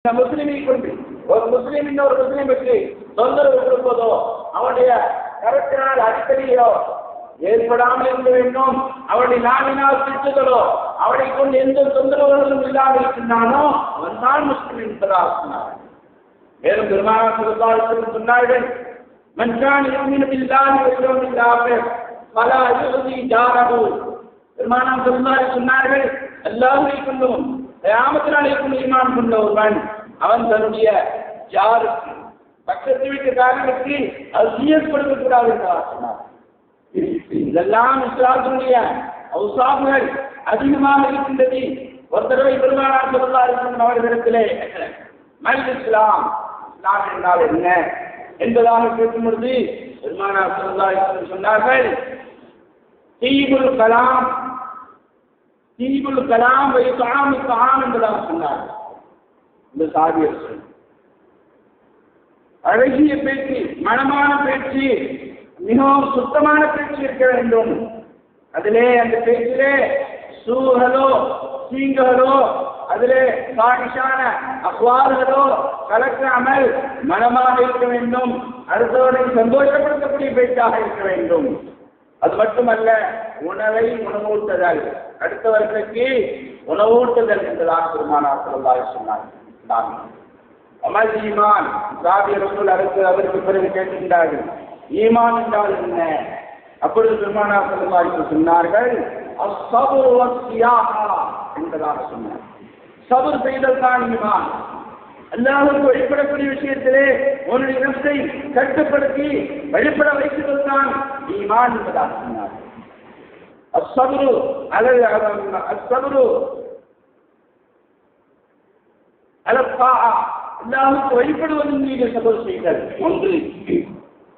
முஸ்லிமை கொண்டு ஒரு முஸ்லிம் இன்னொரு முஸ்லிமுக்கு தொந்தரவு கொடுப்பதோ அவனுடைய கருத்தினால் அடிக்கடியோ ஏற்படாமல் இருக்க வேண்டும். அவனுடைய நாவினால் திட்டுதலோ அவனை கொண்டு எந்த தொந்தரவுகளும் இல்லாமல் இருக்கின்றானோ அவன் தான் முஸ்லிம் என்பதாக சொன்னார். மேலும் பெருமானார் ஸல்லல்லாஹு அலைஹி வஸல்லம் சொன்னார்கள், மன் கான யுமினு பில்லாஹி வல் யௌமில் ஆகிர் ஃபலா யுஸி ஜாரஹு. பெருமானார் ஸல்லல்லாஹு அலைஹி வஸல்லம் சொன்னார்கள், அல்லாஹ்வை கொண்டும் கியாமத் நாளைக்கும் ஈமான் கொண்ட ஒருவன் அவன் தன்னுடைய ஜாருக்கு பக்கத்து வீட்டுக்காரனுக்கு அசியத் கொடுக்கக்கூடாது என்று சொன்னார். இதெல்லாம் இஸ்லாத்தினுடைய அவுசாஃப்கள் அதிகமாக இருக்கின்றது. ஒரு தடவை பெருமானார் ஸல்லல்லாஹு அலைஹி வஸல்லம் அவர்களிடத்திலே மல் இஸ்லாம், இஸ்லாம் என்றால் என்ன என்பதாக கேட்கும் பொழுது பெருமானார் ஸல்லல்லாஹு அலைஹி வஸல்லம் சொன்னார்கள், தீபுல் கலாம் வைத்தாம் இத்தாம் என்பதாக சொன்னார். இந்த சாதியர் சொல் அழகிய பேச்சு, மனமான பேச்சு, மிகவும் சுத்தமான பேச்சு இருக்க வேண்டும். அதிலே அந்த பேச்சிலே சூகளோ சீங்ககளோ அதிலே சாகிஷான அக்வார்களோ கலக்காமல் மனமாக இருக்க வேண்டும். அடுத்தவரை சந்தோஷப்படுத்தக்கூடிய பேச்சாக இருக்க வேண்டும். அது மட்டுமல்ல, உணவை உணவூட்டுதல், அடுத்தவர்களுக்கு உணவூட்டுதல் என்பதாக பெருமானார் ஸல்லல்லாஹு அலைஹி வஸல்லம் சொன்னார்கள். அமல் ஈமான் சாபியர்கள் அவருக்கு பிறகு கேட்கின்றார்கள், ஈமான் என்றால் என்ன? அப்பொழுது பெருமானார் ஸல்லல்லாஹு அலைஹி வஸல்லம் சொன்னார்கள், அஸ்ஸப்ரு வஸ்ஸியாஹா என்பதாக சொன்னார். சபர் செய்தல் தான் ஈமான். அல்லாஹ்வுக்கு வழிபடக்கூடிய விஷயத்திலே உன்னுடைய நஃப்ஸை கட்டுப்படுத்தி வழிபட வைப்பது தான் ஈமான் என்பதாக சொன்னார். அஸ்ஸப்ரு அலத்தாஆ, அல்லாஹ்வுக்கு வழிபடுவதன் மீது சபர் செய்தல் ஒன்று.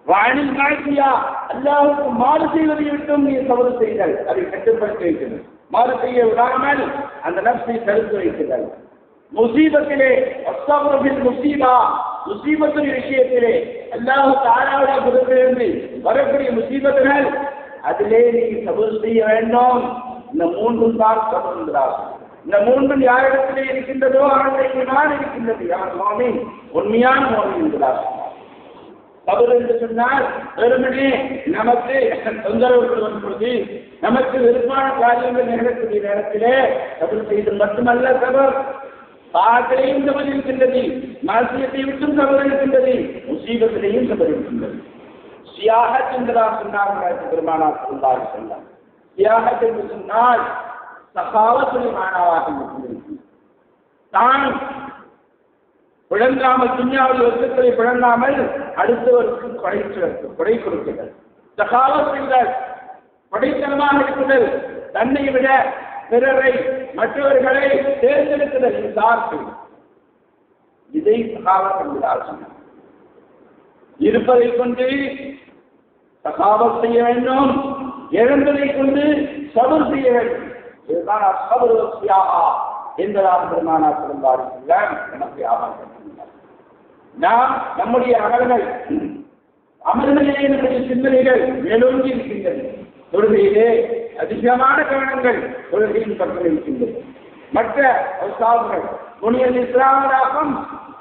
வானில் மாசியா, அல்லாஹ்வுக்கு மாறு செய்வதை விட்டும் நீ சபர் செய்தல், அதை கட்டுப்படுத்தி வைக்கிறது, மாறு செய்ய விடாமல் அந்த நஃப்ஸை தடுத்து வைக்கிறது. முசீபத்திலே அஸ்ஸப்ரு முசீபா, முசீபத்தின் விஷயத்திலே அல்லாஹ் தஆலாவுடைய புறத்திலிருந்து வரக்கூடிய முசீபத்துகள் அதிலே நீ சபர் செய்ய வேண்டும். இந்த மூன்றும் தான் சபர் என்றார். இந்த மூன்றும் யாரிடத்திலே இருக்கின்றதோ அவனுடைய ஈமான் இருக்கின்றது. அவன் முஃமின், உண்மையான முஃமின் என்கிறார். சபர் என்று சொன்னால் வெறுமனே நமக்கு தொந்தரவுகள் வரும்பொழுது நமக்கு விருப்பமான காரியங்கள் நிகழக்கூடிய நேரத்திலே சபர் செய்து மட்டுமல்ல, சபர் பாகத்திலேயும் சபர் இருக்கின்றது, மாசியத்தை விட்டும் சபர் இருக்கின்றது, முசீபத்திலேயும் சபர் இருக்கின்றது. சியாஹத் என்பதாக சொன்னார்கள் பெருமானார் ஸல்லல்லாஹு அலைஹி வஸல்லம். சியாஹத் என்று சொன்னால் சகாவத்துடைய மாணவாக இருக்கின்றது. தான் பிழங்காமல், துன்யாவில் வஸ்துக்களை பிழங்காமல் அடுத்தவருக்கு கொடை கொடுக்கிறது. சகாவத் என்றால் கொடைத்தனமாக இருக்கிறது, தன்னை விட பிறரை மற்றவர்களை தேர்ந்தெடுக்கிறது. இதை சகாவத் என்பதால் சொன்னார். இருப்பதை கொண்டு சகாவத் செய்ய வேண்டும், இழந்ததை கொண்டு சபர் செய்ய வேண்டும். இதுதான் அஸ்ஸப்ரு வஸ்ஸியாஹா என்பதாக பெருமானார் ஸல்லல்லாஹு அலைஹி வஸல்லம் நமக்கு ஆவார்கள். நாம் நம்முடைய அமல்களிலே நம்முடைய சிந்தனைகள் மேலோங்கி இருக்கின்றது. தொழுகையிலே அதிகமான கவனங்கள் தொழுகையின் பக்கம் இருக்கின்றது. மற்ற சாதனைகள் புனியல் இஸ்லாமாகும்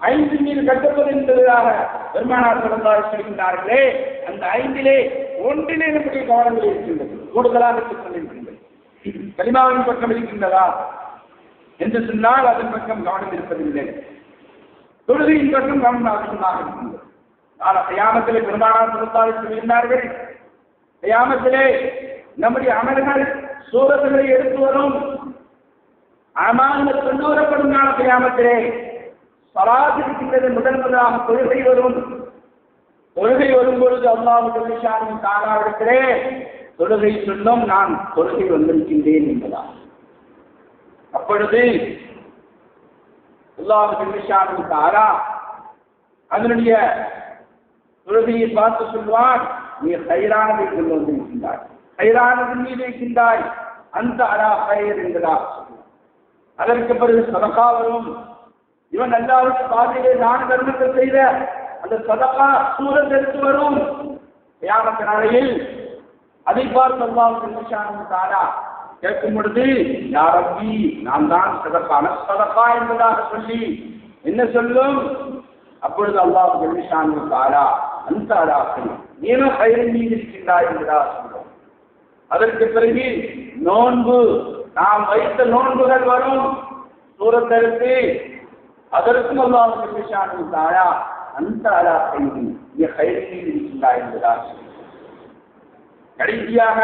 5 மீது கட்டப்பது என்பதாக பெருமானார் ஸல்லல்லாஹு அலைஹி வஸல்லம் சொல்கின்றார்களே, அந்த 5 ஒன்றிலே நம்முடைய கவனங்கள் இருக்கின்றது, கூடுதலாக இருக்கின்றது. கலிமாவின் பக்கம் இருக்கின்றதா என்று சொன்னால் அதன் பக்கம் கவனம் இருப்பதில்லை. தொழுகையின் பக்கம் கவனம் அதிகமாக இருக்கின்றது. ஆனால் கியாமத்திலே பெருமானார் ஸல்லல்லாஹு அலைஹி வஸல்லம் சொல்கின்றார்கள், கியாமத்திலே நம்முடைய அமல்கள் சூரத்துகளை எடுத்து வரும், அமால்கள் கொண்டு வரப்படும் நாள் கியாமத்திலே ஸலாத் இருக்கின்றது. முதலாக தொழுகை வரும். தொழுகை வரும்பொழுது அல்லாஹ் ஜல்ல ஷானஹு தஆலாவிடத்திலே தொழுகை சொல்லும், நான் தொழுகை வந்திருக்கின்றேன் என்பதா. அப்பொழுது அல்லாஹ் ஜல்ல ஷானஹு தஆலா அதனுடைய தொழுகையை பார்த்து சொல்வார், நீ ஹைரானதை கொண்டு வந்திருக்கின்றாய், ஹைரானதின் மீது இருக்கின்றாய், அந்த அலா ஹைர் என்பதா. அதற்கு பிறகு சதகா வரும். இவன் அல்லாஹ்வுடைய பாதையிலே நான் தர்மங்கள் செய்த அந்த சதகா சூரத் எடுத்து வரும். கியாமத் நாளையில் அதை பார்த்து அல்லாஹ் ஜல்ல தஆலா கேட்கும் பொழுது, யா ரப்பி, நான் தான் சதகா என்பதாக சொல்லி என்ன சொல்லும்? அப்பொழுது அல்லாஹ் ஜல்லிஷானு தாலா அந்த அலாக்கள் நீன கயிறின் மீது இருக்கின்றாய் என்றுதான் சொல்லும். அதற்கு பிறகு நோன்பு, நாம் வைத்த நோன்புகள் வரும் சூரத்திற்கு, அதற்கும் அல்லாஹ் ஜல்லிஷானு தாலா அந்த அலாக்கள் நீ கயிறின் மீது இருக்கின்றாய் என்றுதான் சொல்லும். கடைசியாக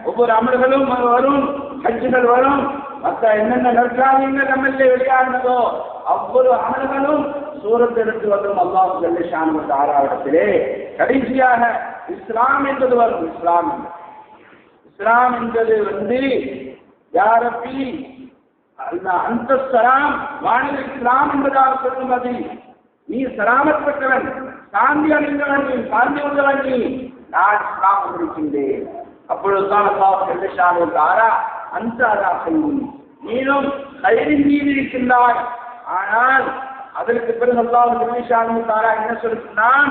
ஒவ்வொரு அமல்களும் வரும், ஹஜ்ஜுகள் வரும், மற்ற என்னென்ன நற்காரியங்கள் நம்மளே வெளியானதோ அவ்வொரு அமல்களும் சூரத்திற்கு வரும் அல்லாஹ் ஜல்லிஷானு தாலாவிடத்திலே. கடைசியாக இஸ்லாம் என்பது வரும். இஸ்லாம் என்பது யாரப்பி அந்த சலாம் வானில் இஸ்லாம் என்பதாக சொல்லுவது நீ சலாமத் பெற்றவன், சாந்தி அடைந்தவன், நீ சாந்தி உள்ளவன், நீ நான் இஸ்லாம் இருக்கின்றேன். அப்பொழுதுதான் அல்லாஹ் ஜல்லிஷானு தாலா அந்த அலாஹை நீனும் கயிறின் மீது இருக்கின்றாய். ஆனால் அதற்கு பிறகு அல்லாஹ் ஜல்லிஷானு தாலா என்ன சொல்கிறான்?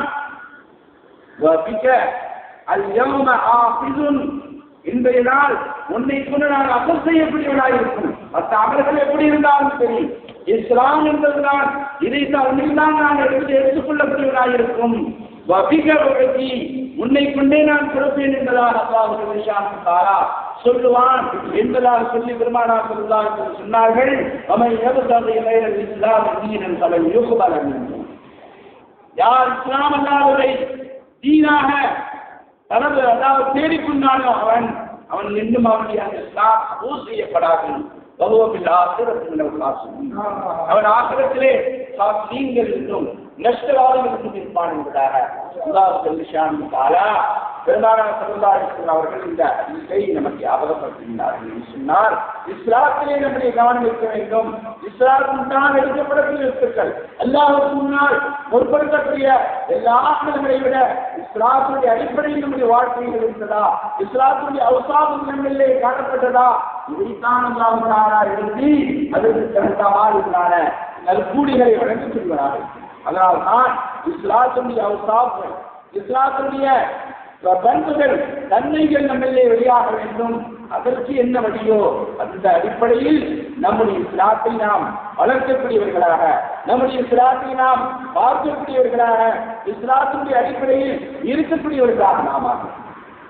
இன்றைய நாள் உன்னை கொண்டு நான் அமல் செய்யக்கூடியவனாக இருக்கும். மற்ற அமல்கள் எப்படி இருந்தாலும் சரி, இஸ்லாம் என்பதுதான் இதைத்தான் உன்னைத்தான் நான் எடுத்துக்கொள்ளக்கூடியவனாக இருக்கும். உன்னை கொண்டே நான் கொடுப்பேன் என்பதாக அல்லாஹ் ஜல்லிஷானு தாலா சொல்லுவான் என்பதாக சொல்லி பெருமானார் ஸல்லல்லாஹு அலைஹி வஸல்லம் சொன்னார்கள். யார் இஸ்லாம் அல்லாஹ்வை தீனாக தனது அதாவது தேடிக்கொண்டானோ அவன் இன்னும் அவனுடைய அந்த இஸ்லாம் கபூல் செய்யப்படாது. அவன் ஆசிரத்திலே நீங்கள் இருந்தும் நஷ்டவாதம் இருப்பான் என்பதாக அல்லாஹ் ஜல்லிஷானு தாலா பெருமானார் ஸல்லல்லாஹு அலைஹி வஸல்லம் அவர்கள் இந்த ஹதீஸை நமக்கு ஞாபகப்படுத்தினார்கள். சொன்னார், இஸ்லாத்திலே நம்முடைய கவனம் இருக்க வேண்டும். இஸ்லாத்தின் தான் எடுக்கப்படக்கூடிய எழுத்துக்கள் அல்லாஹ்வுக்கு முன்னால் பொறுப்படுத்தக்கூடிய எல்லா அமல்களை விட இஸ்லாத்தினுடைய அடிப்படையில் நம்முடைய வாழ்க்கையில் இருந்ததா, இஸ்லாத்தினுடைய அவசானம் நம்மிலே காணப்பட்டதா, இதைத்தான் அல்லாஹ் தஆலா எழுதி அதற்கு தகுந்தவாறான நற்கூலிகளை வழங்கி சொல்கிறார்கள். அதனால் தான் இஸ்லாத்தினுடைய அவசானம், இஸ்லாத்தினுடைய பண்புகள், தன்மைகள் நம்மளே வெளியாக வேண்டும். அதற்கு என்ன வழியோ அந்த அடிப்படையில் நம்முடைய இஸ்லாத்தை நாம் வளர்க்கக்கூடியவர்களாக, நம்முடைய இஸ்லாத்தை நாம் பார்க்கக்கூடியவர்களாக, இஸ்லாத்தினுடைய அடிப்படையில் இருக்கக்கூடியவர்களாக நாம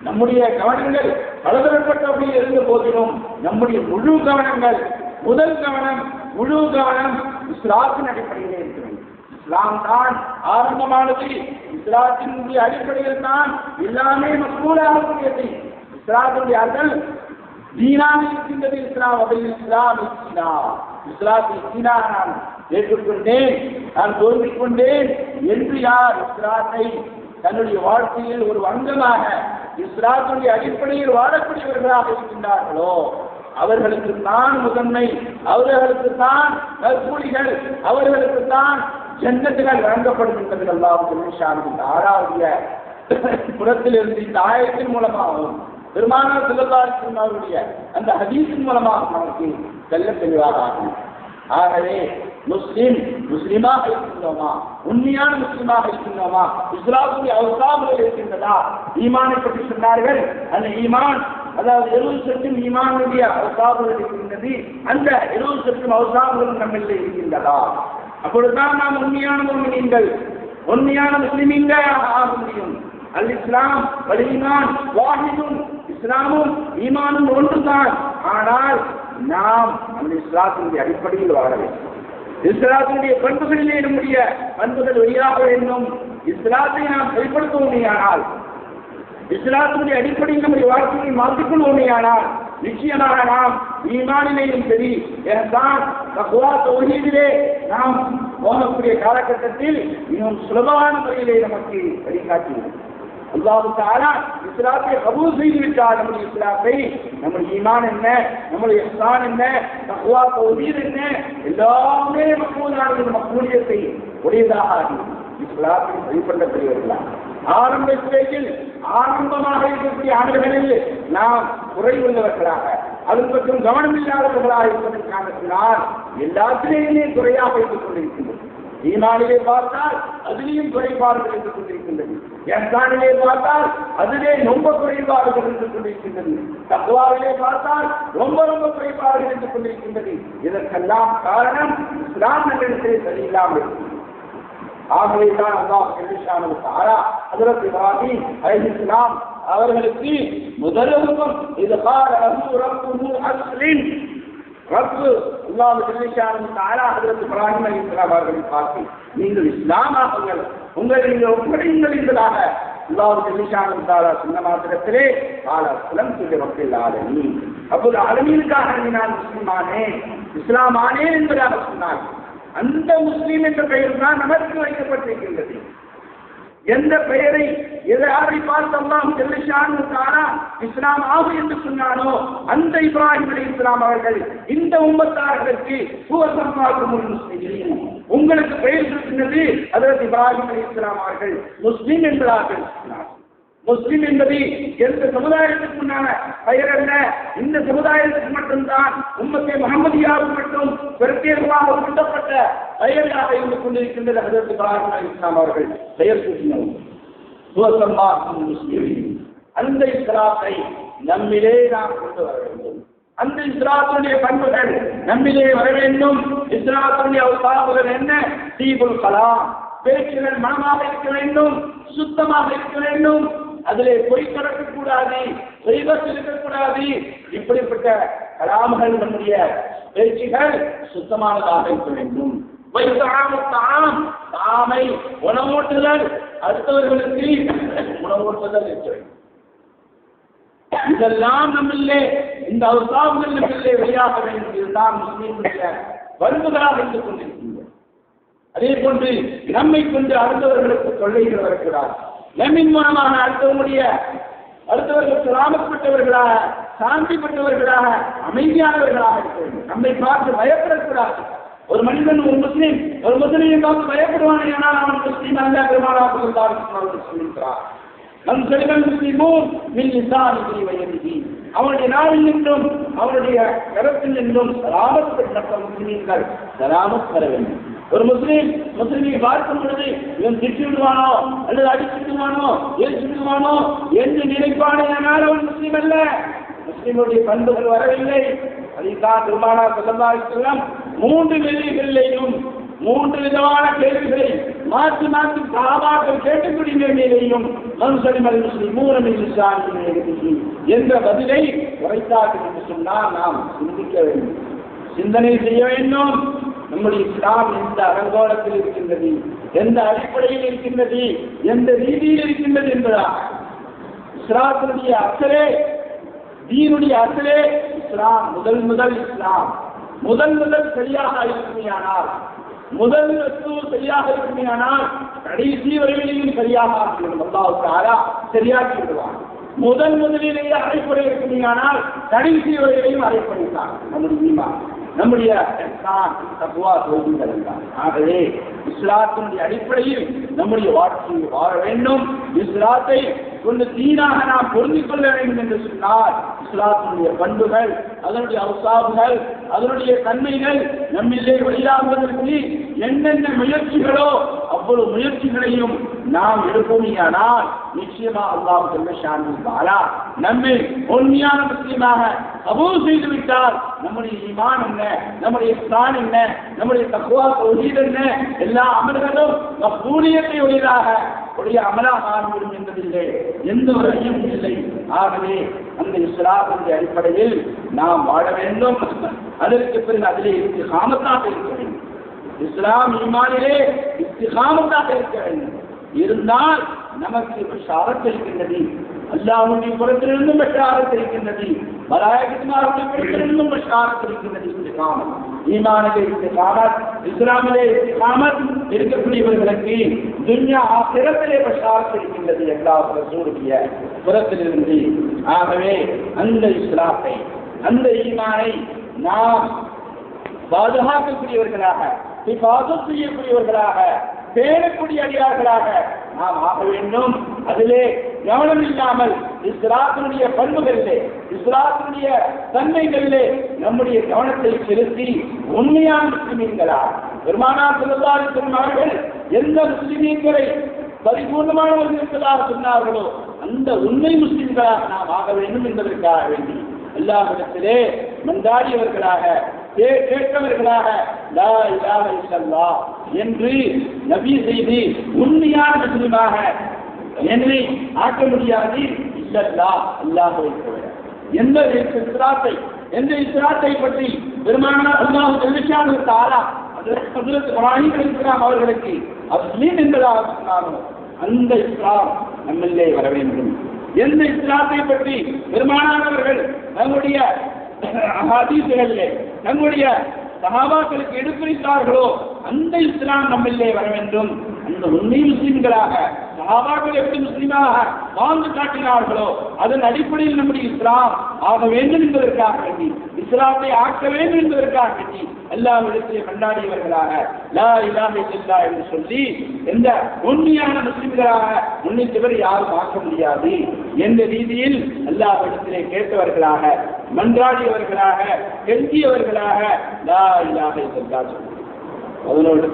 நம்முடைய கவனங்கள் பலதரப்பட்டவர்கள் இருந்த போதிலும் நம்முடைய முழு கவனங்கள், முதல் கவனம், முழு கவனம் இஸ்லாத்தின் அடிப்படையிலே இருக்கிறது. இஸ்லாம் தான் ஆரம்பமானது. இஸ்லாத்தினுடைய அடிப்படையில் தான் எல்லாமே மக்பூலாகக்கூடியது. இஸ்லாத்தினுடைய அர்த்தம் தீனாக இருக்கின்றது. இஸ்லாம் அதில் இஸ்லாத்தை தீனாக நான் ஏற்றுக்கொண்டேன், நான் தோன்றிக் கொண்டேன் என்று யார் இஸ்லாத்தை தன்னுடைய வாழ்க்கையில் ஒரு அங்கமாக இஸ்லாத்தினுடைய அடிப்படையில் வாழக்கூடியவர்களாக இருக்கின்றார்களோ அவர்களுக்கு தான் முதன்மை, அவர்களுக்கு தான் நற்கூலிகள், அவர்களுக்கு தான் ஜன்னத்துகள் வழங்கப்படுகின்றது. அல்லாஹ் ஜல்லிஷானு ஆறாவது புறத்திலிருந்து இந்த ஆயத்தின் மூலமாகவும் பெருமானார் ஸல்லல்லாஹு அலைஹி வஸல்லம் அவருடைய அந்த ஹதீஸின் மூலமாக நமக்கு தெல்ல தெளிவாக ஆகும். ஆகவே முஸ்லிமாக இருக்கின்றோமா, உண்மையான முஸ்லிமாக இருக்கின்றோமா, இஸ்லாமுடைய அவசாபங்கள் இருக்கின்றதா? ஈமானை பற்றி சொன்னார்கள். அந்த ஈமான் அதாவது 70% ஈமானுடைய அவசாபங்கள் இருக்கின்றது. அந்த 70% அவசாபங்களும் நம்மிலே இருக்கின்றதா? அப்பொழுதுதான் நாம் உண்மையான முஸ்லிம்கள், உண்மையான முஸ்லிம்கள் ஆக முடியும். அல் இஸ்லாம் வல் ஈமான் வாஹிதுன், இஸ்லாமும் ஈமானும் ஒன்றுதான். ஆனால் நாம் அந்த இஸ்லாத்தினுடைய அடிப்படையில் வாழ வேண்டும். இஸ்லாத்தினுடைய பண்புகளிலே நம்முடைய பண்புகள் வெளியாக வேண்டும். இஸ்லாத்தை நாம் செயல்படுத்துவோமேயானால், இஸ்லாத்தினுடைய அடிப்படையில் நம்முடைய வாழ்க்கையை மாற்றிக்கொள்வோமேயானால் நிச்சயமாக நாம் ஈமானிலேயும் சரி, ஏனென்றால் தக்வா தௌஹீதிலே நாம் போகக்கூடிய காலகட்டத்தில் இன்னும் சுலபமான முறையிலே நமக்கு வழிகாட்டுகிறது. அல்லாஹ் தஆலா இஸ்லாத்தை கபூல் செய்துவிட்டால் நம்முடைய இஸ்லாத்தை, நம்முடைய ஈமான் என்ன, நம்முடைய இஹ்சான் என்ன, தக்வா தௌஹீத் என்ன, எல்லாமே மக்பூலான மக்பூலியத்தை உடையதாக ஆகும். இஸ்லாத்தை வழிபடக்கூடியவர்களா ஆரம்ப ஸ்டேஜில் ஆரம்பமாக இருக்கக்கூடிய ஆண்டுகளில் நாம் குறை உள்ளவர்களாக, அது பற்றும் கவனம் இல்லாதவர்களாக இருப்பதற்கு காரணத்தினால் எல்லாத்திலேயுமே குறையாக இருந்து கொண்டிருக்கின்றது. ஈமானிலே பார்த்தால் அதிலேயும் குறைபாடுகள் இருந்து கொண்டிருக்கின்றது. இஹ்சானிலே பார்த்தால் அதிலே ரொம்ப குறைபாடுகள் இருந்து கொண்டிருக்கின்றது. தக்வாவிலே பார்த்தால் ரொம்ப ரொம்ப குறைபாடுகள் இருந்து கொண்டிருக்கின்றது. இதற்கெல்லாம் காரணம் இஸ்லாம் என்ற சரியில்லாமல். ஆகவேதான் அல்லாஹ் ஜல்ல தஆலா ஹஜ்ரத் இப்ராஹீம் அலைஹிஸ்ஸலாம் அவர்களுக்கு முதலிலும் இது கால ரப்புஹு அஸ்லிம் ரப்பு அல்லாஹ் ஜல்ல தஆலா ஹஜ்ரத் இப்ராஹீம் அலைஹிஸ்ஸலாம் அவர்களை பார்த்து நீங்கள் இஸ்லாமாகுங்கள், உங்களை நீங்கள் ஒப்படையுங்கள் என்பதாக அல்லாஹ் ஜல்ல தஆலா சொன்ன மாத்திரத்திலே கால அஸ்லம் சொல்லி ரப்பில் ஆலமீன் ரப்புல் ஆலமீனுக்காக நான் முஸ்லிமானேன் இஸ்லாமானேன் என்பதாக சொன்னார். அந்த முஸ்லீம் என்ற பெயர் தான் நமக்கு வைக்கப்பட்டிருக்கின்றது. எந்த பெயரை யாரை பார்த்து அல்லாஹ் ஜல்ல தஆலா இஸ்லாம் ஆகும் என்று சொன்னானோ அந்த இப்ராஹிம் அலைஹிஸ்ஸலாம் அவர்கள் இந்த உம்மத்தார்களுக்கு முஸ்லிம் உங்களுக்கு பெயர் இருக்கின்றது. அதற்கு இப்ராஹிம் அலைஹிஸ்ஸலாம் அவர்கள் முஸ்லிம் என்பதாக சொன்னார். முஸ்லிம் என்பது எந்த சமுதாயத்துக்கு உண்டான பெயர் அல்ல, இந்த சமுதாயத்துக்கு மட்டும்தான் உம்மத்தே முஹம்மதியாவுக்கு மட்டும் பிரத்யேகமாக கொண்டப்பட்ட பெயராக இருந்து கொண்டிருக்கின்றது. ஹஜ்ரத் இப்ராஹிம் அலைஹிஸ்ஸலாம் அவர்கள் பெயர் சூட்டினர் முஸ்லிம். அந்த இஸ்லாத்தை நம்மிலே நாம் கொண்டு வர வேண்டும். அந்த இஸ்லாத்துடைய பண்புகள் நம்மிலே வர வேண்டும். இஸ்லாத்துடைய அவசாபுகள் என்ன? தீபுல் கலாம், பேச்சுகள் மனமாக இருக்க வேண்டும், சுத்தமாக இருக்க வேண்டும், அதிலே பொய் கலக்கக்கூடாது, செய்வஸ் இருக்கக்கூடாது. இப்படிப்பட்ட கலாம்கள் நம்முடைய பேச்சுகள் சுத்தமானதாக இருக்க வேண்டும். தாமை உணவூட்டுதல், அடுத்தவர்களுக்கு உணவூட்டுதல் இருக்க வேண்டும். இதெல்லாம் நம்மிலே இந்த அவசாபுகள் நம்மிலே வெளியாக வேண்டும். இதுதான் முஸ்லீம்களுடைய பண்புகளாக இருந்து கொண்டிருக்கின்றன. அதே போன்று நம்மை கொண்டு அடுத்தவர்களுக்கு தொல்லைகள் வரக்கூடாது. நம்மின் மூலமாக அடுத்தவர்கள் சலாமப்பட்டவர்களாக, சாந்திப்பட்டவர்களாக, அமைதியானவர்களாக இருக்க வேண்டும். நம்மை பார்த்து பயப்படக்கூடாது. ஒரு மனிதன் ஒரு முஸ்லீமை பார்த்து பயப்படுவானே, ஆனால் அவன் முஸ்லீம் அல்ல. பெருமானார் சொல்லியிருக்கிறார், நம் செல்வன் முஸ்லிமோன் மின் லிசானிஹி வ யதிஹி, அவனுடைய நாவில் நின்றும் அவனுடைய கரத்தில் நின்றும் சலாமத் பெற்ற முஸ்லிம்கள் சலாமத் பெற வேண்டும். ஒரு முஸ்லிமை பார்க்கும் பொழுது இவன் திட்டு விடுவானோ அல்லது அடிச்சு விடுவானோ ஏற்றி விடுவானோ என்று நினைப்பானே, ஆனால் அவன் முஸ்லீம் அல்ல. முஸ்லிமுடைய பண்புகள் வரவில்லை. அதைத்தான் பெருமானார் ஸல்லல்லாஹு அலைஹி வஸல்லம் 3 நிலைகளிலேயும் 3 விதமான கேள்விகளை மாற்றி மாற்றி சஹாபாக்கள் கேட்கக்கூடிய நிலையிலேயும் மன்சலிமல் முஸ்லிமூன மின் லிசானிஹி என்ற பதிலை உரைத்தார்கள் என்று சொன்னால் நாம் சிந்திக்க வேண்டும், சிந்தனை செய்ய வேண்டும். நம்முடைய இஸ்லாம் எந்த அலங்கோலத்தில் இருக்கின்றது, எந்த அடிப்படையில் இருக்கின்றது, எந்த ரீதியில் இருக்கின்றது என்பதாக இஸ்லாத்தினுடைய அசலே, தீனுடைய அசலே இஸ்லாம். முதல் இஸ்லாம் முதல் சரியாக இருக்குமையானால், முதல் சரியாக இருக்குமையானால் கடைசி வரையிலையும் சரியாக அல்லாஹ் தஆலா சரியாக்கி விடுவார். முதலிலேயே அரைப்படை இருக்குமையானால் கடைசி வரையிலையும் அரைப்படைத்தான் நம்முடைய ஈமான், நம்முடைய தக்வா தௌஹீத் தான். ஆகவே இஸ்லாத்தினுடைய அடிப்படையில் நம்முடைய வாழ்க்கையை வாழ வேண்டும். இஸ்லாத்தை கொண்டு தீனாக நாம் பொருந்திக் கொள்ள வேண்டும் என்று சொன்னால் இஸ்லாத்தினுடைய பண்புகள், அதனுடைய அவசாபுகள், அதனுடைய தன்மைகள் நம்மிலே வெளியாகுவதற்கு என்னென்ன முயற்சிகளோ அவ்வளவு முயற்சிகளையும் நாம் எடுப்போமையானால் நிச்சயமாக அல்லாஹ் ஜல்ல தஆலா நம்மை உண்மையான முஸ்லிமாக கபூல் செய்துவிட்டால் நம்முடைய ஈமான் என்ன, நம்முடைய இஸ்லாம் என்ன, நம்முடைய தக்வா தௌஹீத் என்ன, எல்லா அமல்களும் மக்பூலியத்தை உடைய அமலாக ஆகிவிடும் என்பதில்லை, எந்த ஒரு ஐயமும் இல்லை. ஆகவே அந்த இஸ்லாத்தினுடைய அடிப்படையில் நாம் வாழ வேண்டும். அதற்கு பிறகு அதிலே இஸ்திகாமத்தாக இருக்க வேண்டும். இஸ்லாம் ஈமானிலே இஸ்திகாமத்தாக இருக்க வேண்டும். இருந்தால் நமக்கு பஷாரத் இருக்கின்றது, அல்லாஹ்வுடைய புறத்திலிருந்தும் பஷாரத் இருக்கின்றது, மலாயிகத்துமாருடைய புறத்திலிருந்தும் பஷாரத் இருக்கின்றது. இஸ்திகாமத் ஈமானிலே இஸ்திகாமத், இஸ்லாமிலே இஸ்திகாமத் இருக்கக்கூடியவர்களுக்கு துன்யா ஆகிரத்திலே பஷாரத் இருக்கின்றது அல்லாஹ் ரசூலுடைய புறத்திலிருந்து. ஆகவே அந்த இஸ்லாத்தை, அந்த ஈமானை நாம் பாதுகாக்கக்கூடியவர்களாக, ஹிஃபாதத் செய்யக்கூடியவர்களாக, பேணக்கூடிய அடியார்களாக நாம் ஆக வேண்டும். அதிலே கவனம் இல்லாமல் இஸ்லாத்தினுடைய பண்புகளிலே, இஸ்லாத்தினுடைய தன்மைகளிலே நம்முடைய கவனத்தை செலுத்தி உண்மையான முஸ்லிமீன்களா, பெருமானார் ஸல்லல்லாஹு அலைஹி வஸல்லம் அவர்கள் எந்த முஸ்லிமீன்களை பரிபூர்ணமானவர்கள் என்பதாக சொன்னார்களோ அந்த உண்மை முஸ்லிம்களாக நாம் ஆக வேண்டும் என்பதற்காக வேண்டி அல்லாஹ்விடத்திலே மன்றாடியவர்களாக கேட்டவர்களாக லா இலாஹ இல்லல்லாஹ் என்று நபி செய்து உண்மையான முஸ்லிமாக என்னை ஆக்க முடியாது. இல்லல்லாஹ் அல்லாஹ்வை தவிர எந்த இஸ்லாத்தை பற்றி பெருமானார் அல்லாஹ் ஜல்ல தஆலா ஹஜ்ரத் இப்ராஹீம் அலைஹிஸ்ஸலாம் அவர்களுக்கு முஸ்லிம் என்பதாக சொன்னாரோ அந்த இஸ்லாம் நம்மிலே வர வேண்டும். எந்த இஸ்லாத்தை பற்றி பெருமானார் அவர்கள் நம்முடைய ஹதீஸ்களிலே நம்முடைய சஹாபாக்களுக்கு எடுத்துரைத்தார்களோ அந்த இஸ்லாம் நம்மிலே வர வேண்டும். அந்த உண்மை முஸ்லிம்களாக சஹாபாக்கள் எப்படி முஸ்லிமாக வாழ்ந்து காட்டினார்களோ அதன் அடிப்படையில் நம்முடைய இஸ்லாம் ஆக வேண்டும் என்பதற்காக வேண்டி இஸ்லாத்தை ஆக்க வேண்டும் என்பதற்காக வேண்டி எல்லா இடத்திலே கொண்டாடியவர்களாக லா இலாஹ இல்லல்லாஹ் என்று சொல்லி எந்த உண்மையான முஸ்லிம்களாக முன்னிட்டவர் யாரும் ஆக்க முடியாது என்ற ரீதியில் எல்லா இடத்திலே கேட்டவர்களாக மன்றாடியவர்களாக கெஞ்சியவர்களாக லா இலாஹ இல்லல்லாஹ் அதனோடு